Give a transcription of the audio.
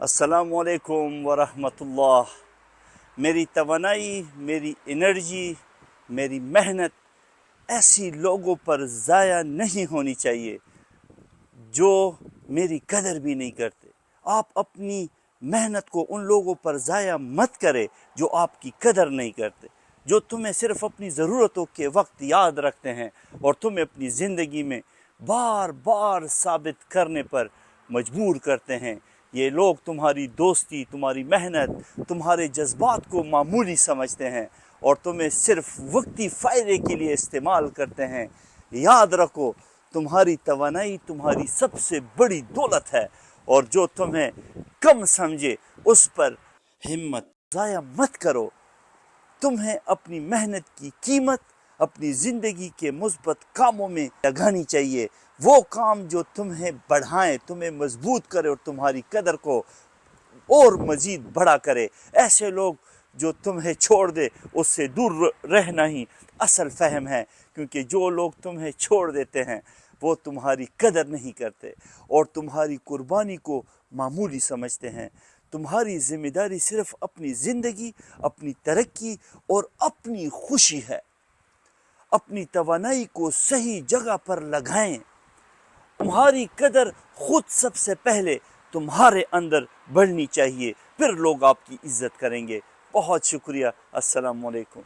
السلام علیکم ورحمۃ اللہ۔ میری توانائی، میری انرجی، میری محنت ایسی لوگوں پر ضائع نہیں ہونی چاہیے جو میری قدر بھی نہیں کرتے۔ آپ اپنی محنت کو ان لوگوں پر ضائع مت کرے جو آپ کی قدر نہیں کرتے، جو تمہیں صرف اپنی ضرورتوں کے وقت یاد رکھتے ہیں اور تمہیں اپنی زندگی میں بار بار ثابت کرنے پر مجبور کرتے ہیں۔ یہ لوگ تمہاری دوستی، تمہاری محنت، تمہارے جذبات کو معمولی سمجھتے ہیں اور تمہیں صرف وقتی فائدے کے لیے استعمال کرتے ہیں۔ یاد رکھو، تمہاری توانائی تمہاری سب سے بڑی دولت ہے، اور جو تمہیں کم سمجھے اس پر ہمت ضائع مت کرو۔ تمہیں اپنی محنت کی قیمت اپنی زندگی کے مثبت کاموں میں لگانی چاہیے، وہ کام جو تمہیں بڑھائیں، تمہیں مضبوط کرے اور تمہاری قدر کو اور مزید بڑا کرے۔ ایسے لوگ جو تمہیں چھوڑ دے اس سے دور رہنا ہی اصل فہم ہے، کیونکہ جو لوگ تمہیں چھوڑ دیتے ہیں وہ تمہاری قدر نہیں کرتے اور تمہاری قربانی کو معمولی سمجھتے ہیں۔ تمہاری ذمہ داری صرف اپنی زندگی، اپنی ترقی اور اپنی خوشی ہے۔ اپنی توانائی کو صحیح جگہ پر لگائیں۔ تمہاری قدر خود سب سے پہلے تمہارے اندر بڑھنی چاہیے، پھر لوگ آپ کی عزت کریں گے۔ بہت شکریہ۔ السلام علیکم۔